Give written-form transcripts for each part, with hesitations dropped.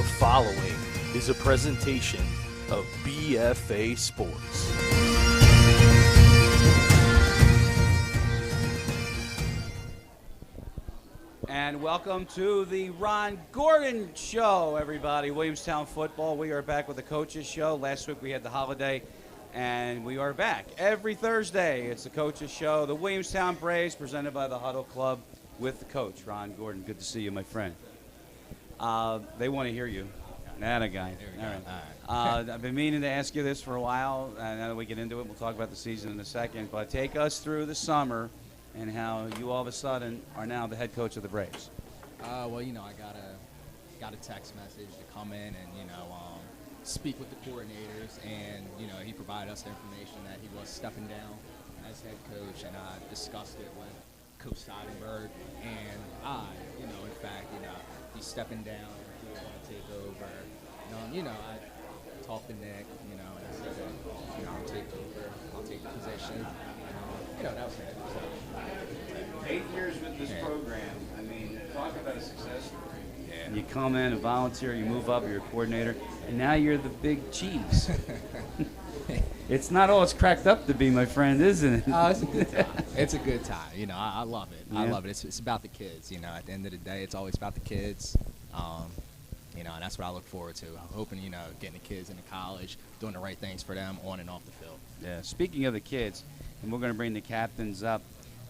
following is a presentation of BFA Sports. And welcome to the Ron Gordon Show, everybody. Williamstown football. We are back with the Coaches Show. Last week we had the holiday, and we are back every Thursday. It's the Coaches Show, the Williamstown Braves, presented by the Huddle Club with the coach, Ron Gordon. Good to see you, my friend. They want to hear you. That a guy. All right. I've been meaning to ask you this for a while. Now that we get into it, we'll talk about the season in a second. But take us through the summer and how you all of a sudden are now the head coach of the Braves. Well, I got a text message to come in and speak with the coordinators, and he provided us the information that he was stepping down as head coach, and I discussed it with Coach Seidenberg, and in fact, he's stepping down. He will want to take over. I talked to Nick, and I said that, I'll take over. I'll take the position. That was it. So, 8 years with this program. I mean, talk about a success story. Yeah. You come in and volunteer, you move up, you're a coordinator, and now you're the big cheese. It's not all it's cracked up to be, my friend, isn't it? Oh, it's a good time. It's a good time. I love it. Yeah. I love it. It's about the kids. At the end of the day, it's always about the kids. And that's what I look forward to. I'm hoping, getting the kids into college, doing the right things for them on and off the field. Yeah. Speaking of the kids, and we're going to bring the captains up.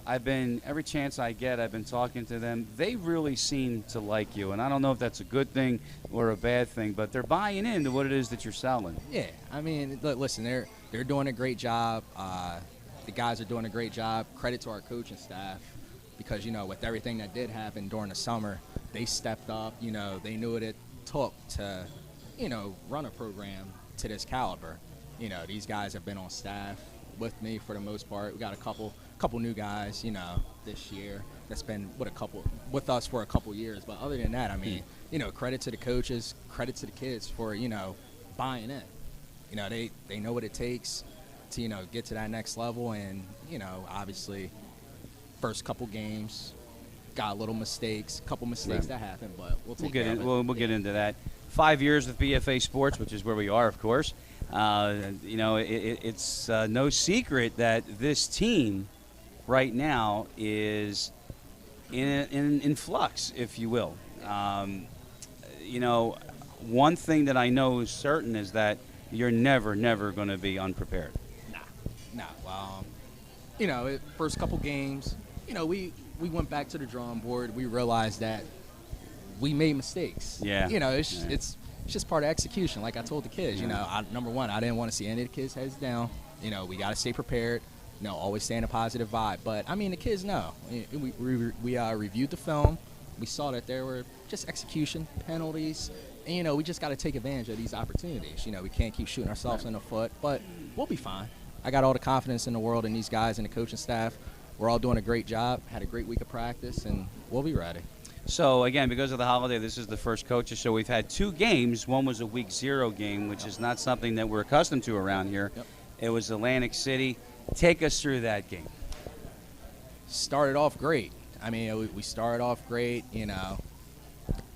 Every chance I get, I've been talking to them. They really seem to like you, and I don't know if that's a good thing or a bad thing, but they're buying into what it is that you're selling. Yeah, I mean, listen, they're doing a great job. The guys are doing a great job. Credit to our coaching staff because, with everything that did happen during the summer, they stepped up. They knew what it took to, run a program to this caliber. These guys have been on staff with me for the most part. We got a couple new guys, this year that's been with us for a couple years. But other than that, I mean, credit to the coaches, credit to the kids for, buying in. They know what it takes to, get to that next level. And, obviously, first couple games, got a couple mistakes that happened, but we'll get into that. 5 years with BFA Sports, which is where we are, of course. It's no secret that this team right now is in flux, if you will. One thing that I know is certain is that you're never going to be unprepared. Nah. First couple games, we went back to the drawing board. We realized that we made mistakes. Yeah. It's just part of execution. Like I told the kids, number one, I didn't want to see any of the kids' heads down. We got to stay prepared. Always stay in a positive vibe. But, the kids know. We reviewed the film. We saw that there were just execution, penalties. And, we just got to take advantage of these opportunities. We can't keep shooting ourselves in the foot. But we'll be fine. I got all the confidence in the world in these guys and the coaching staff. We're all doing a great job. Had a great week of practice, and we'll be ready. So, again, because of the holiday, this is the first coaches show. We've had 2 games. One was a week 0 game, which is not something that we're accustomed to around here. Yep. It was Atlantic City. Take us through that game. Started off great. We started off great, a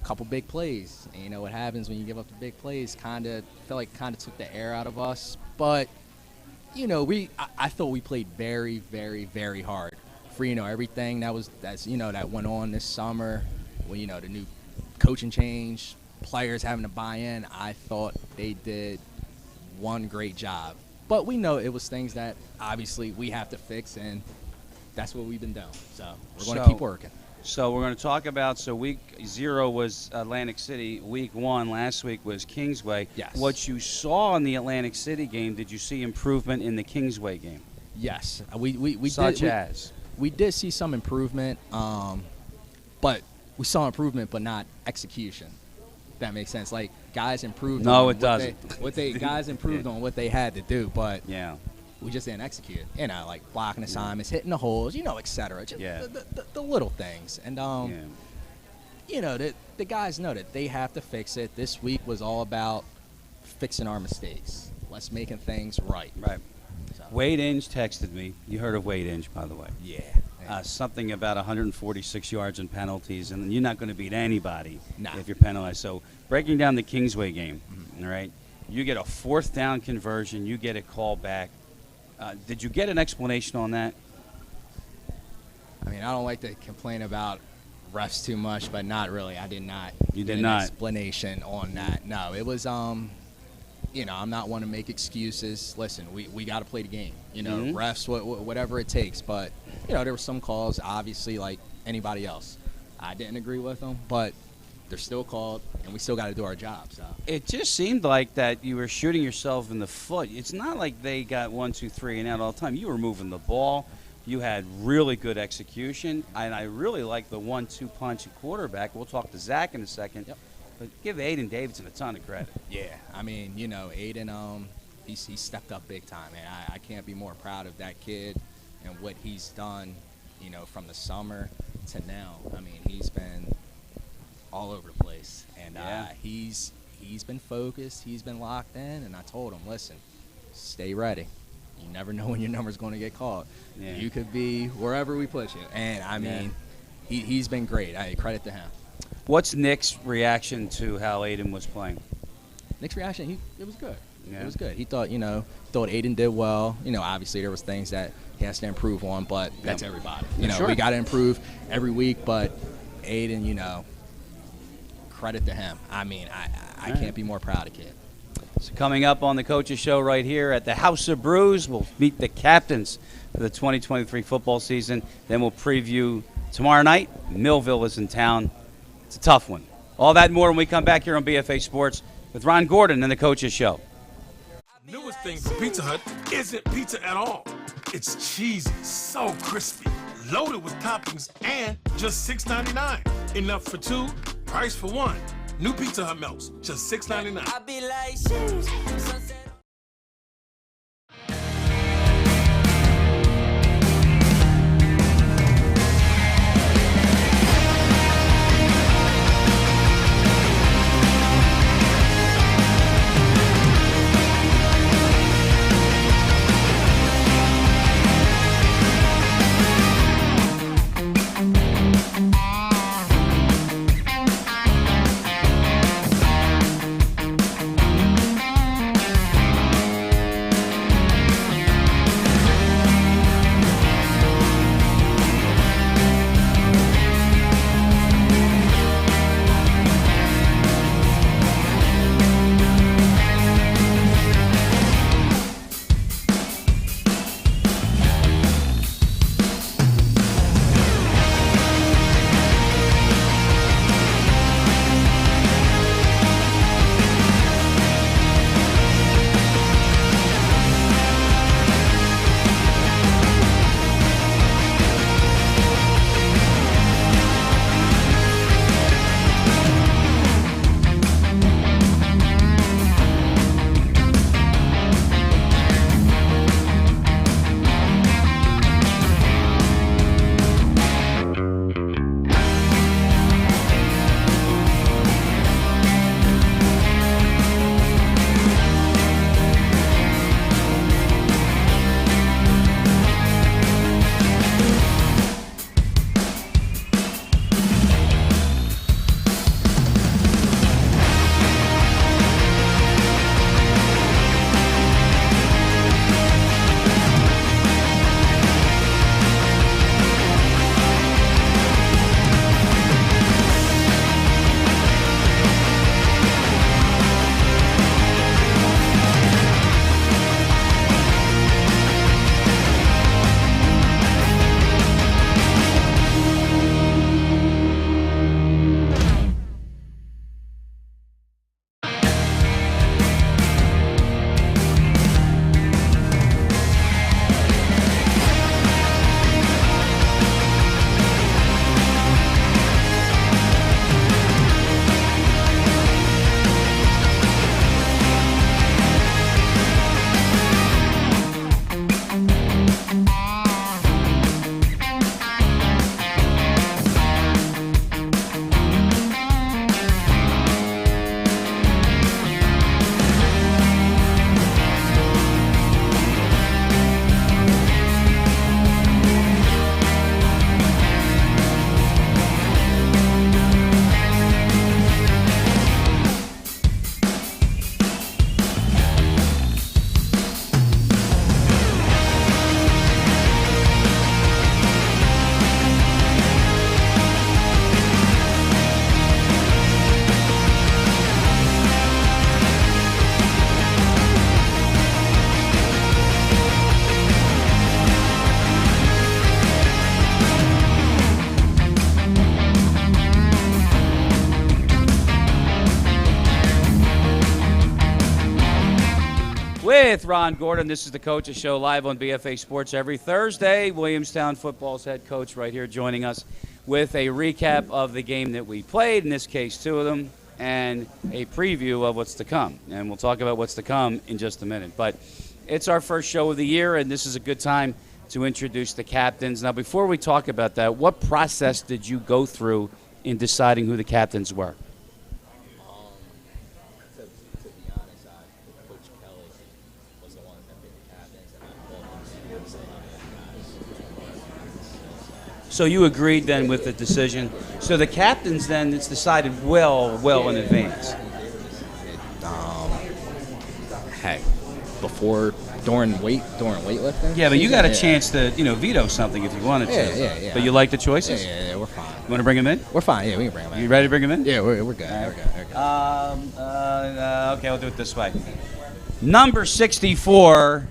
couple big plays. And what happens when you give up the big plays felt like took the air out of us. But, I thought we played very, very, very hard for, everything that went on this summer. The new coaching change, players having to buy in. I thought they did one great job. But we know it was things that obviously we have to fix, and that's what we've been doing. So we're going to keep working. So we're going to talk about, week 0 was Atlantic City. Week 1 last week was Kingsway. Yes. What you saw in the Atlantic City game, did you see improvement in the Kingsway game? Yes. We did see some improvement, but we saw improvement, but not execution. If that makes sense. Like, guys improved. No, it doesn't. Guys improved on what they had to do, but yeah, we just didn't execute. Like blocking assignments, hitting the holes, et cetera. Just the little things. And the guys know that they have to fix it. This week was all about fixing our mistakes. Let's making things right. Right. So. Wade Inge texted me. You heard of Wade Inge, by the way. Yeah. something about 146 yards and penalties, and you're not going to beat anybody Nah. if you're penalized. So breaking down the Kingsway game, all right, you get a 4th down conversion, you get a call back. Did you get an explanation on that? I mean, I don't like to complain about refs too much, but not really. I did not. You get did an not. explanation on that. No, it was you know, I'm not one to make excuses. Listen, we got to play the game. You know, refs, whatever it takes. But, you know, there were some calls, obviously, like anybody else. I didn't agree with them, but they're still called, and we still got to do our job. So It just seemed like that you were shooting yourself in the foot. It's not like they got 1, 2, 3 and out all the time. You were moving the ball. You had really good execution, and I really like the 1-2 punch at quarterback. We'll talk to Zach in a second. Yep. But give Aiden Davidson a ton of credit. yeah, I mean, you know, Aiden, he stepped up big time, and I can't be more proud of that kid and what he's done, you know, from the summer to now. I mean, he's been all over the place, and he's been focused, he's been locked in, and I told him, listen, stay ready. You never know when your number's going to get called. Yeah. You could be wherever we put you, and I mean, he's been great. Credit to him. What's Nick's reaction to how Aiden was playing? Nick's reaction, it was good. Yeah. It was good. He thought Aiden did well. You know, obviously there was things that he has to improve on, but that's everybody. You know, Sure. we got to improve every week, but Aiden, you know, credit to him. I mean, I can't be more proud of kid. So coming up on the Coaches Show right here at the House of Brews, we'll meet the captains for the 2023 football season. Then we'll preview tomorrow night. Millville is in town. It's a tough one. All that and more when we come back here on BFA Sports with Ron Gordon and the Coaches Show. Newest thing from Pizza Hut isn't pizza at all. It's cheesy, so crispy, loaded with toppings, and just $6.99. Enough for 2, price for 1. New Pizza Hut melts, just $6.99. I be like, sunset. with Ron Gordon. This is the Coaches Show live on BFA Sports every Thursday. Williamstown football's head coach right here joining us with a recap of the game that we played, in this case 2 of them, and a preview of what's to come. And we'll talk about what's to come in just a minute. But it's our first show of the year, and this is a good time to introduce the captains. Now, before we talk about that, what process did you go through in deciding who the captains were? To be honest, Coach Kelly was the one that picked the captains, and I told him So you agreed then with the decision. So the captains then, it's decided well in advance. Heck, during weightlifting. Yeah, but you got a chance to, veto something if you wanted to. Yeah. But you like the choices? Yeah, we're fine. You want to bring them in? We're fine. Yeah, we can bring them in. You ready to bring them in? Yeah, we're good. We're good. Okay, I'll do it this way. Number 64,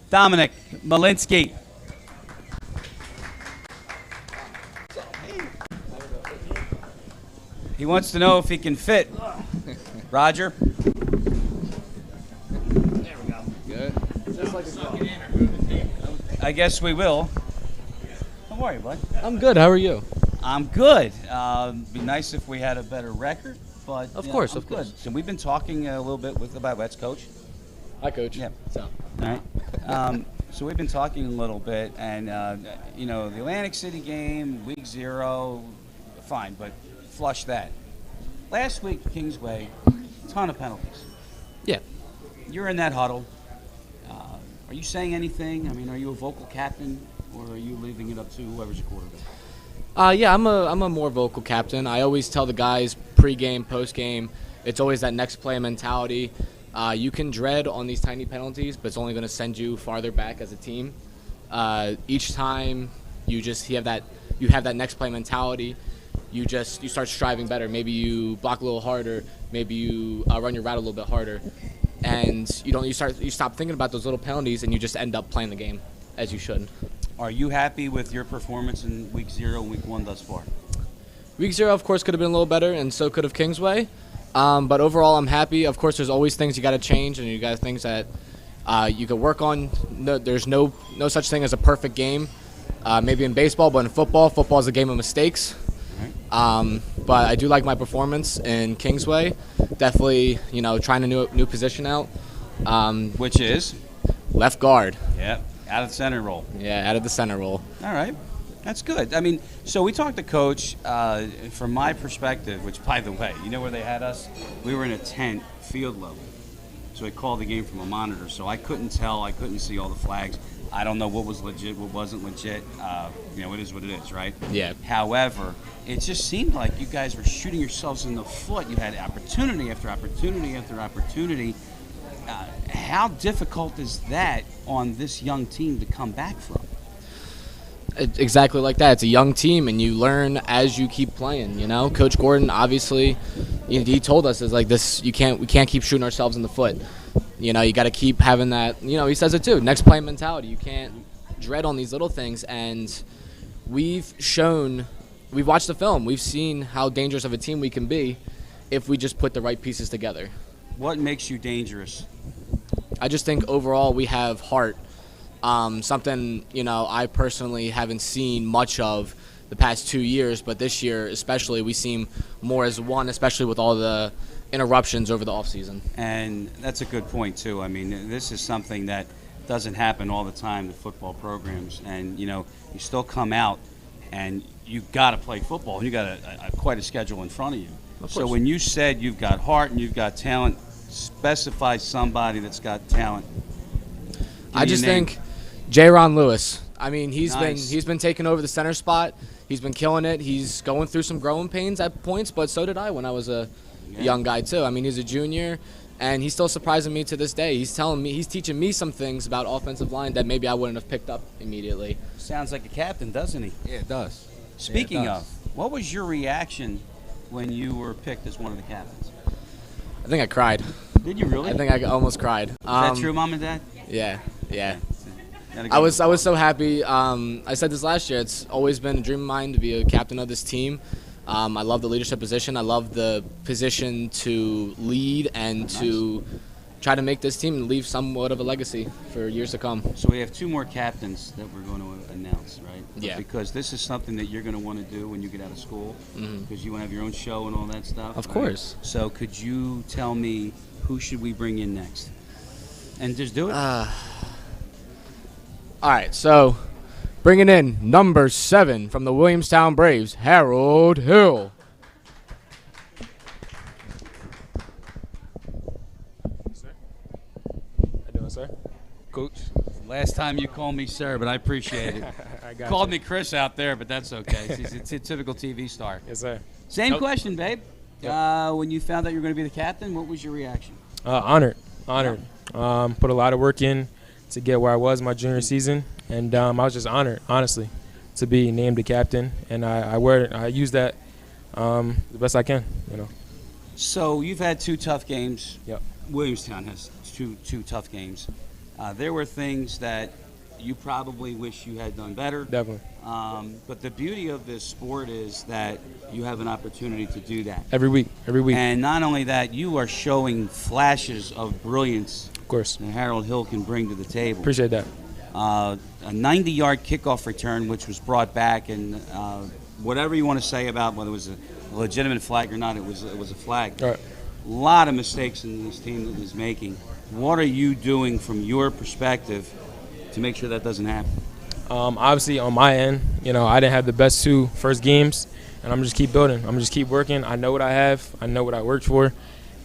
Dominic Malinsky. He wants to know if he can fit. Roger? Good. I guess we will. Don't worry, bud. I'm good. How are you? I'm good. Be nice if we had a better record, but Of course, I'm of course. good. So we've been talking a little bit about that's Coach. Hi, Coach. Yeah. What's up? All right. So we've been talking a little bit, and the Atlantic City game, week 0, fine, but flush that. Last week, Kingsway, ton of penalties. Yeah. You're in that huddle. Are you saying anything? I mean, are you a vocal captain, or are you leaving it up to whoever's your quarterback? Yeah, I'm a more vocal captain. I always tell the guys pre-game, post-game, it's always that next play mentality. You can dread on these tiny penalties, but it's only going to send you farther back as a team. Each time you have that next play mentality. You start striving better. Maybe you block a little harder. Maybe you run your route a little bit harder, and you stop thinking about those little penalties, and you just end up playing the game as you should. Are you happy with your performance in week 0 and week 1 thus far? Week 0, of course, could have been a little better, and so could have Kingsway. But overall, I'm happy. Of course, there's always things you got to change, and you got things that you could work on. There's no such thing as a perfect game. Maybe in baseball, but in football is a game of mistakes. But I do like my performance in Kingsway. Definitely, trying a new position out. Which is? Left guard. Yeah, out of the center role. Yeah, out of the center role. All right. That's good. I mean, so we talked to Coach. From my perspective, which, by the way, you know where they had us? We were in a tent, field level. So they called the game from a monitor. So I couldn't tell. I couldn't see all the flags. I don't know what was legit, what wasn't legit. It is what it is, right? Yeah. However, it just seemed like you guys were shooting yourselves in the foot. You had opportunity after opportunity after opportunity. How difficult is that on this young team to come back from? Exactly like that. It's a young team, and you learn as you keep playing. Coach Gordon obviously, he told us is like this. We can't keep shooting ourselves in the foot. You got to keep having that. He says it too. Next play mentality. You can't dread on these little things, and we've watched the film. We've seen how dangerous of a team we can be if we just put the right pieces together. What makes you dangerous? I just think overall we have heart. Something, I personally haven't seen much of the past 2 years, but this year especially we seem more as one, especially with all the interruptions over the offseason. And that's a good point, too. I mean, this is something that doesn't happen all the time, the football programs. And, you still come out and you've got to play football. You got quite a schedule in front of you. So when you said you've got heart and you've got talent, specify somebody that's got talent. I just think J-Ron Lewis. I mean, he's Nice. been taking over the center spot. He's been killing it. He's going through some growing pains at points, but so did I when I was a young guy too. I mean, he's a junior, and he's still surprising me to this day. He's teaching me some things about offensive line that maybe I wouldn't have picked up immediately. Sounds like a captain, doesn't he? Yeah, it does. Speaking of, what was your reaction when you were picked as one of the captains? I think I cried. Did you really? I think I almost cried. Is that true, Mom and Dad? Yeah. Gotta I go. was so happy. I said this last year. It's always been a dream of mine to be a captain of this team. I love the leadership position. I love the position to lead and to try to make this team and leave somewhat of a legacy for years to come. So we have 2 more captains that we're going to announce, right? Yeah. Because this is something that you're going to want to do when you get out of school, because you want to have your own show and all that stuff. Of right? course. So could you tell me who should we bring in next? And just do it. All right, so bringing in number 7 from the Williamstown Braves, Harold Hill. Sir, Coach. Last time you called me sir, but I appreciate it. I got Called you. me Chris out there, but that's okay. It's a typical TV star. Yes, sir. Same question, babe. When you found out you were going to be the captain, what was your reaction? Honored. Put a lot of work in to get where I was my junior season, and I was just honored, honestly, to be named the captain. And I use that the best I can, you know. So you've had 2 tough games. Yep. Williamstown has two tough games. There were things that you probably wish you had done better. Definitely. But the beauty of this sport is that you have an opportunity to do that. Every week. And not only that, you are showing flashes of brilliance Of course. that Harold Hill can bring to the table. Appreciate that. A 90-yard kickoff return, which was brought back, and whatever you want to say about whether it was a legitimate flag or not, it was a flag. All right. A lot of mistakes in this team that is making. What are you doing from your perspective to make sure that doesn't happen? Obviously, on my end, you know, I didn't have the best 2 first games, and I'm just keep building. I'm just keep working. I know what I have. I know what I worked for,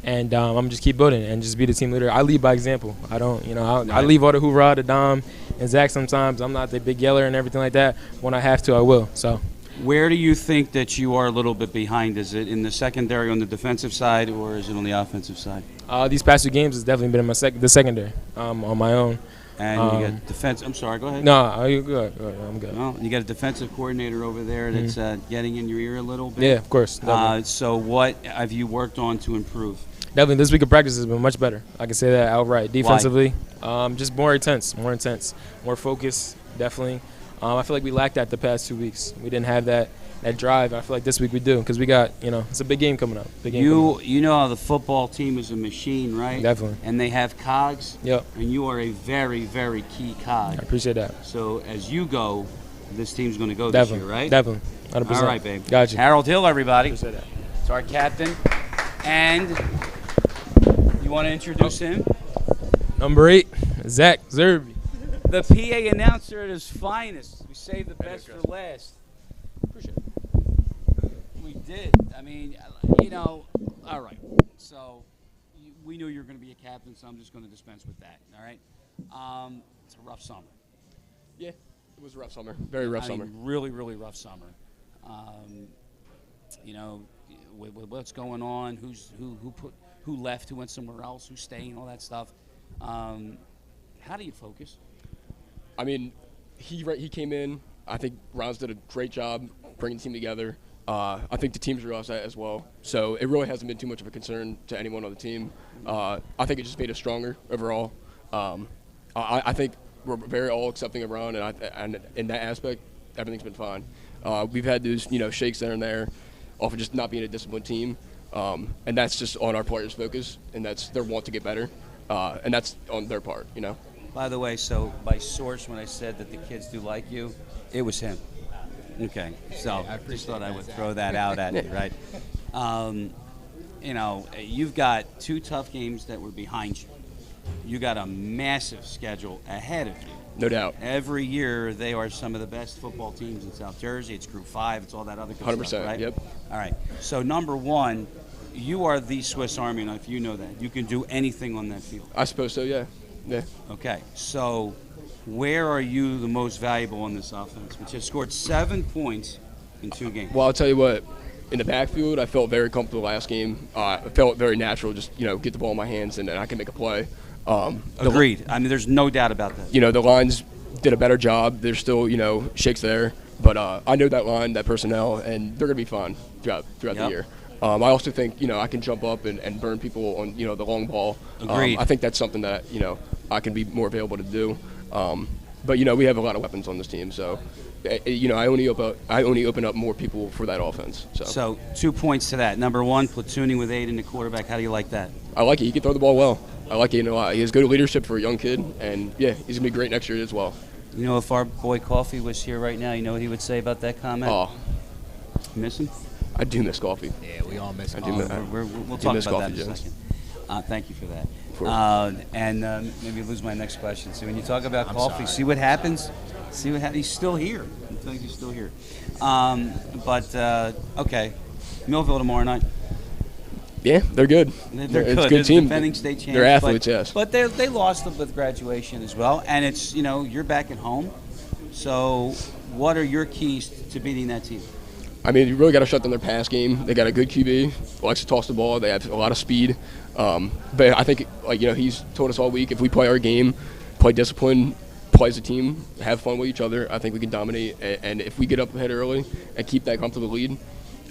and I'm just keep building and just be the team leader. I lead by example. I don't, you know, I leave all the hoorah to Dom and Zach sometimes. I'm not the big yeller and everything like that. When I have to, I will. So. Where do you think that you are a little bit behind? Is it in the secondary on the defensive side, or is it on the offensive side? These past 2 games has definitely been in the secondary on my own. And you got defense. I'm sorry. Go ahead. No, you're good. I'm good. Well, you got a defensive coordinator over there that's getting in your ear a little bit. Yeah, of course. So what have you worked on to improve? Definitely, this week of practice has been much better. I can say that outright. Defensively, just more intense, more focus. Definitely. I feel like we lacked that the past 2 weeks. We didn't have that drive. I feel like this week we do because we got, you know, it's a big game coming up. You know how the football team is a machine, right? Definitely. And they have cogs. Yep. And you are a very, very key cog. I appreciate that. So as you go, this team's going to go Definitely. this year, right? Definitely. 100%. All right, babe. Got you. Harold Hill, everybody. Appreciate that. It's our captain. And you want to introduce him? Number 8, Zach Zerby. The PA announcer at his finest. We saved the best for last. Appreciate it. We did. I mean, you know, all right. So we knew you were going to be a captain, so I'm just going to dispense with that, all right? It's a rough summer. Yeah, it was a rough summer. Very rough summer. Really, really rough summer. You know, with what's going on, who left, who went somewhere else, who's staying, all that stuff. How do you focus? I mean, he came in. I think Ron's did a great job bringing the team together. I think the team's realized that as well. So it really hasn't been too much of a concern to anyone on the team. I think it just made us stronger overall. I think we're very all accepting of Ron, and in that aspect, everything's been fine. We've had those, shakes there and there off of just not being a disciplined team, and that's just on our players' focus, and that's their want to get better, and that's on their part, By the way, so by source, when I said that the kids do like you, it was him. Okay, so I just thought I would throw that out at you, right? You've got 2 tough games that were behind you. You got a massive schedule ahead of you. No doubt. Every year, they are some of the best football teams in South Jersey. It's Group 5. It's all that other good 100%, stuff, right? yep. All right. So, number 1, you are the Swiss Army knife. You know that. You can do anything on that field. I suppose so, yeah. Yeah. Okay. So, where are you the most valuable on this offense, which has scored 7 points in 2 games? Well, I'll tell you what. In the backfield, I felt very comfortable last game. I felt very natural, just, get the ball in my hands and I can make a play. Agreed. I mean, there's no doubt about that. The lines did a better job. There's still, shakes there. But I know that line, that personnel, and they're going to be fine throughout the year. I also think, I can jump up and burn people on, the long ball. Agreed. I think that's something that, I can be more available to do. But, we have a lot of weapons on this team. So, I only open up more people for that offense. So 2 points to that. Number 1, platooning with Aiden, the quarterback. How do you like that? I like it. He can throw the ball well. I like Aiden a lot. He has good leadership for a young kid, and yeah, he's gonna be great next year as well. You know, if our boy Coffee was here right now, you know what he would say about that comment? Oh, You miss him? I do miss coffee. Yeah, we all miss I him. do. We'll do talk miss about that Coffee in a Jones. second. Thank you for that. course. And maybe lose my next question. See, when you talk about I'm Coffee, sorry. see what happens. See what happens. He's still here. I feel like he's still here. Okay, Millville tomorrow night. Yeah, they're good. They're It's good. a They're good team. defending state champions. They're athletes, but, yes. But they lost them with graduation as well. And it's, you're back at home. So what are your keys to beating that team? I mean, you really got to shut down their pass game. They got a good QB, likes to toss the ball. They have a lot of speed. But I think, he's told us all week, if we play our game, play discipline, play as a team, have fun with each other, I think we can dominate. And if we get up ahead early and keep that comfortable lead,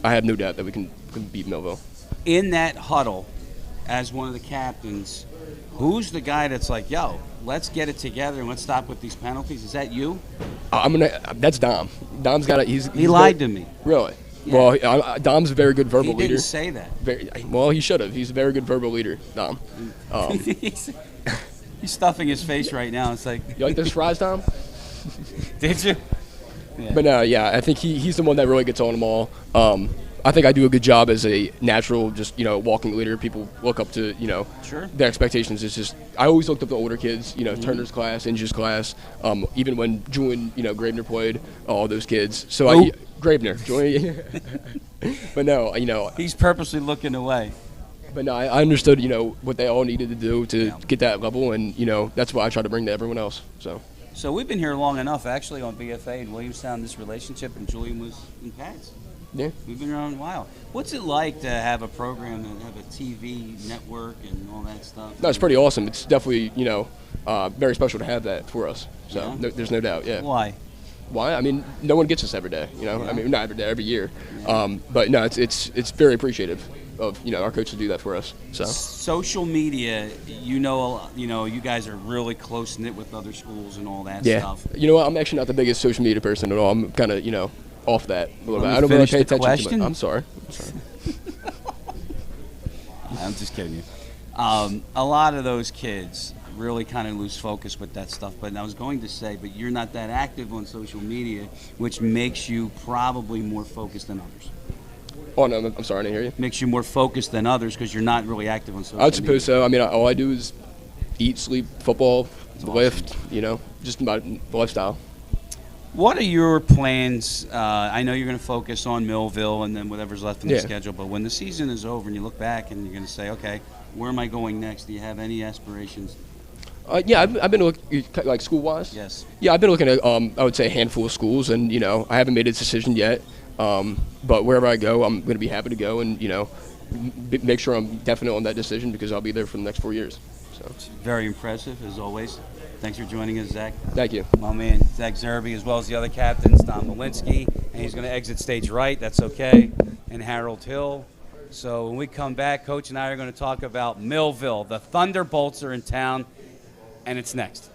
I have no doubt that we can beat Millville. In that huddle, as one of the captains, who's the guy that's like, yo, let's get it together and let's stop with these penalties? Is that you? That's Dom. Dom's got He lied to me. Really? Yeah. Well, Dom's a very good verbal He leader. didn't say that. Well, he should have. He's a very good verbal leader, Dom. He's stuffing his face right now. It's like, You like those fries, Dom? did you? Yeah. But I think he's the one that really gets on them all. I think I do a good job as a natural, just walking leader. People look up to Sure. their expectations. It's just I always looked up to older kids. Turner's class, Inge's class. Even when Julian Gravener played, all those kids. So Gravener, Julian. But no, He's purposely looking away. But no, I understood what they all needed to do to get that level, and that's what I try to bring to everyone else. So we've been here long enough, actually, on BFA in Williamstown, this relationship, and Julian was in Pat's. Yeah. We've been around a while. What's it like to have a program and have a TV network and all that stuff? No, it's pretty awesome. It's definitely very special to have that for us. So Yeah. there's no doubt. Yeah. Why? Why? I mean, no one gets this every day. Yeah. I mean, not every day, every year. But no, it's very appreciative of our coach to do that for us. So Social media, you guys are really close knit with other schools and all that yeah. stuff. You know what? I'm actually not the biggest social media person at all. I'm kind of off that a little bit. me I don't really finish pay the attention to question? it. I'm sorry. I'm just kidding you. A lot of those kids really kind of lose focus with that stuff. But I was going to say, but you're not that active on social media, which makes you probably more focused than others. Oh no, I'm sorry, I didn't hear you. Makes you more focused than others because you're not really active on social I would media. suppose so. I mean, all I do is eat, sleep, football, lift. Just about lifestyle. What are your plans? I know you're going to focus on Millville and then whatever's left in the Yeah. schedule, but when the season is over and you look back and you're going to say, okay, where am I going next? Do you have any aspirations? Yeah, I've been looking, like school-wise. Yes. Yeah, I've been looking at I would say a handful of schools, and I haven't made a decision yet. But wherever I go, I'm going to be happy to go, and make sure I'm definite on that decision because I'll be there for the next 4 years. So Very impressive, as always. Thanks for joining us, Zach. thank you. My man, Zach Zerby, as well as the other captains, Don Malinsky, and he's going to exit stage right. That's okay. And Harold Hill. So when we come back, Coach and I are going to talk about Millville. The Thunderbolts are in town, and it's next.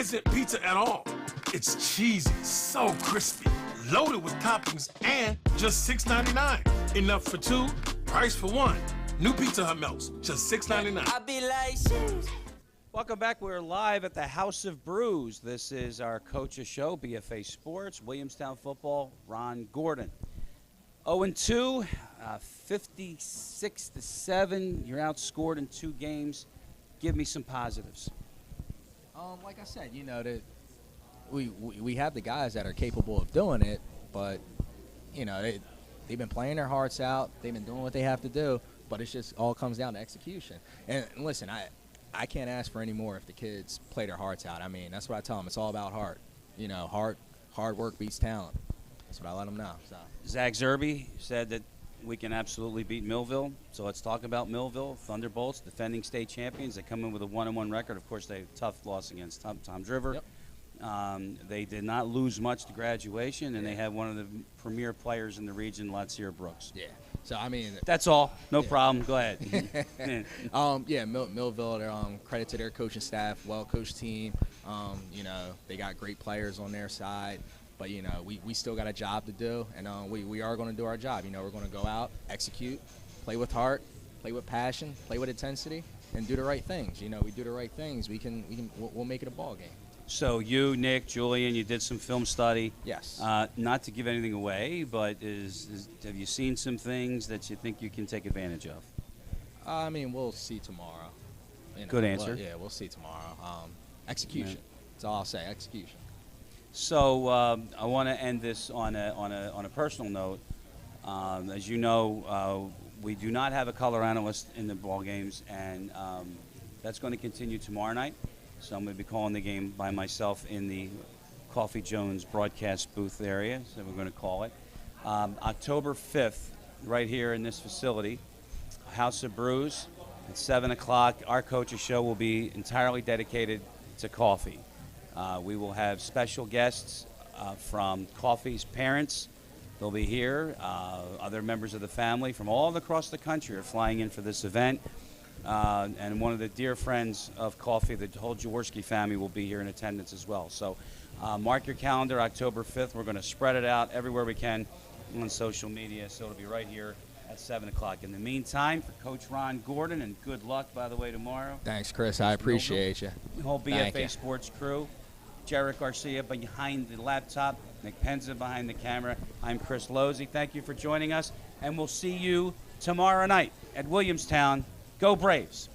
isn't pizza at all. It's cheesy, so crispy, loaded with toppings, and just $6.99. Enough for two, price for one. New Pizza Hut melts, just $6.99. I be like, sheesh. Welcome back. We're live at the House of Brews. This is our coach's show, BFA Sports, Williamstown football, Ron Gordon. 0-2, 56-7. You're outscored in 2 games. Give me some positives. Like I said, you know, that we have the guys that are capable of doing it, but, you know, they've been playing their hearts out. They've been doing what they have to do, but it's just all comes down to execution. And listen, I can't ask for any more if the kids play their hearts out. I mean, that's what I tell them. It's all about heart. You know, hard work beats talent. That's what I let them know. So. Zach Zerby said that we can absolutely beat Millville. So let's talk about Millville. Thunderbolts, defending state champions. They come in with a 1-1 record. Of course, they had a tough loss against Tom's River. Yep. They did not lose much to graduation, and they had one of the premier players in the region, Lozzi Brooks. Yeah. So, I mean. That's all. No problem. Go ahead. Millville, they're, credit to their coaching staff, well-coached team. You know, they got great players on their side. But, you know, we still got a job to do, and we are going to do our job. You know, we're going to go out, execute, play with heart, play with passion, play with intensity, and do the right things. You know, we do the right things, we'll make it a ball game. So you, Nick, Julian, you did some film study. Yes. Not to give anything away, but have you seen some things that you think you can take advantage of? I mean, we'll see tomorrow. You know, Good answer. We'll see tomorrow. Execution. That's all I'll say, execution. So I want to end this on a personal note. As you know, we do not have a color analyst in the ball games, and that's going to continue tomorrow night. So I'm going to be calling the game by myself in the Coffee Jones broadcast booth area, so we're going to call it. October 5th, right here in this facility, House of Brews, at 7 o'clock. Our coach's show will be entirely dedicated to coffee. We will have special guests from Coffee's parents. They'll be here. Other members of the family from all across the country are flying in for this event. And one of the dear friends of Coffee, the whole Jaworski family, will be here in attendance as well. So mark your calendar, October 5th. We're going to spread it out everywhere we can on social media, so it'll be right here at 7 o'clock. In the meantime, for Coach Ron Gordon, and good luck, by the way, tomorrow. Thanks, Chris. I appreciate you. The whole BFA Sports crew. Jarek Garcia behind the laptop, Nick Penza behind the camera. I'm Chris Lozzi. Thank you for joining us, and we'll see you tomorrow night at Williamstown. Go Braves.